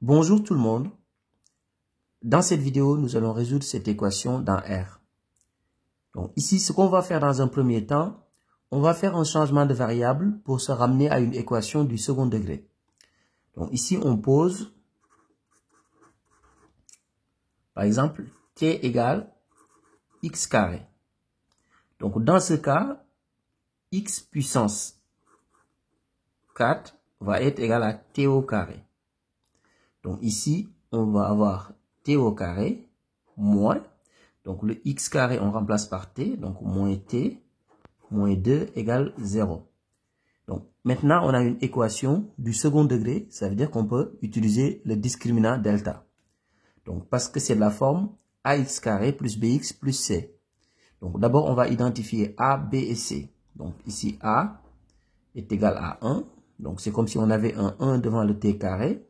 Bonjour tout le monde. Dans cette vidéo, nous allons résoudre cette équation dans R. Donc ici, ce qu'on va faire dans un premier temps, on va faire un changement de variable pour se ramener à une équation du second degré. Donc ici, on pose, par exemple, t égale x carré. Donc dans ce cas, x puissance 4 va être égal à t au carré. Donc ici, on va avoir t au carré moins, donc le x carré, on remplace par t, donc moins t, moins 2 égale 0. Donc maintenant, on a une équation du second degré, ça veut dire qu'on peut utiliser le discriminant delta. Donc parce que c'est de la forme ax carré plus bx plus c. Donc d'abord, on va identifier a, b et c. Donc ici, a est égal à 1. Donc c'est comme si on avait un 1 devant le t carré.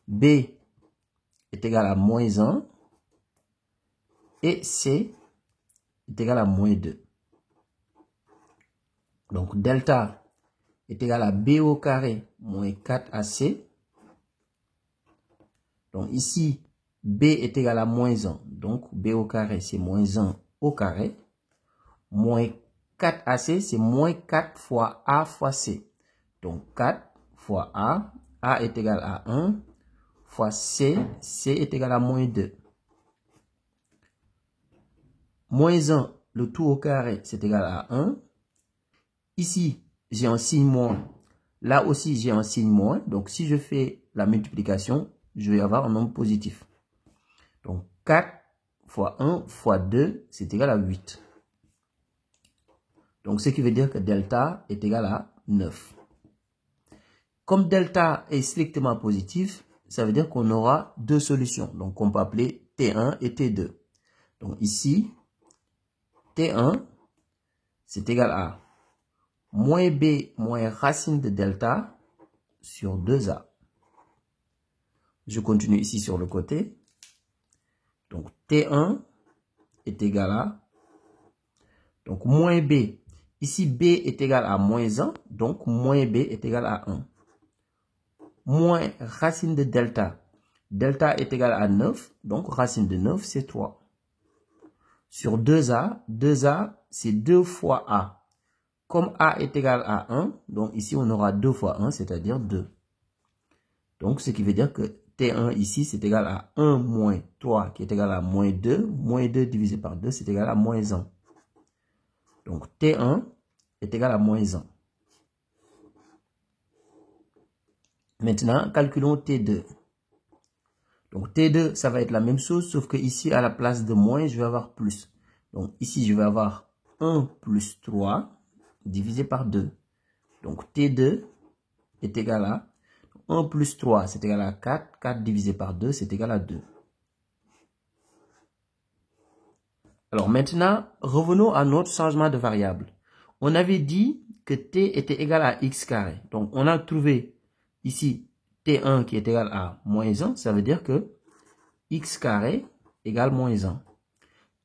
B est égal à moins 1. Et C est égal à moins 2. Donc delta est égal à B au carré moins 4AC. Donc ici, B est égal à moins 1. Donc B au carré, c'est moins 1 au carré. Moins 4AC, c'est moins 4 fois A fois C. Donc 4 fois A est égal à 1, fois C est égal à moins 2. Moins 1, le tout au carré, c'est égal à 1. Ici, j'ai un signe moins. Là aussi, j'ai un signe moins. Donc, si je fais la multiplication, je vais avoir un nombre positif. Donc, 4 fois 1 fois 2, c'est égal à 8. Donc, ce qui veut dire que delta est égal à 9. Comme delta est strictement positif, ça veut dire qu'on aura deux solutions. Donc, on peut appeler T1 et T2. Donc, ici, T1, c'est égal à moins b moins racine de delta sur 2a. Je continue ici sur le côté. Donc T1 est égal à, donc moins b. Ici b est égal à moins 1, donc moins b est égal à 1. Moins racine de delta. Delta est égal à 9, donc racine de 9 c'est 3. Sur 2a c'est 2 fois a. Comme a est égal à 1, donc ici on aura 2 fois 1, c'est-à-dire 2. Donc ce qui veut dire que T1 ici c'est égal à 1 moins 3 qui est égal à moins 2. Moins 2 divisé par 2 c'est égal à moins 1. Donc T1 est égal à moins 1. Maintenant, calculons T2. Donc T2, ça va être la même chose, sauf que ici, à la place de moins, je vais avoir plus. Donc ici, je vais avoir 1 plus 3 divisé par 2. Donc T2 est égal à 1 plus 3, c'est égal à 4. 4 divisé par 2, c'est égal à 2. Alors maintenant, revenons à notre changement de variable. On avait dit que t était égal à x carré. Donc on a trouvé ici t1 qui est égal à moins 1. Ça veut dire que x carré égale moins 1.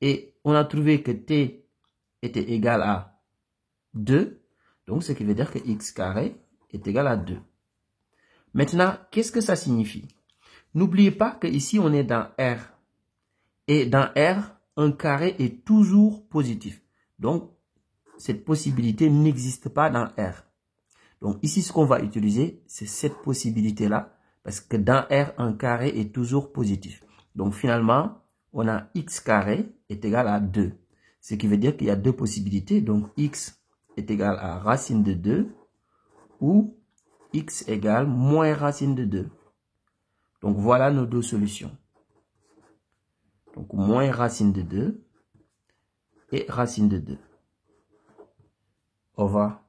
Et on a trouvé que t était égal à 2. Donc ce qui veut dire que x carré est égal à 2. Maintenant, qu'est-ce que ça signifie? N'oubliez pas que ici on est dans R. Et dans R, un carré est toujours positif. Donc, cette possibilité n'existe pas dans R. Donc, ici, ce qu'on va utiliser, c'est cette possibilité-là. Parce que dans R, un carré est toujours positif. Donc, finalement, on a x carré est égal à 2. Ce qui veut dire qu'il y a deux possibilités. Donc, x est égal à racine de 2 ou x égale moins racine de 2. Donc, voilà nos deux solutions. Donc, moins racine de 2 et racine de 2. Au revoir.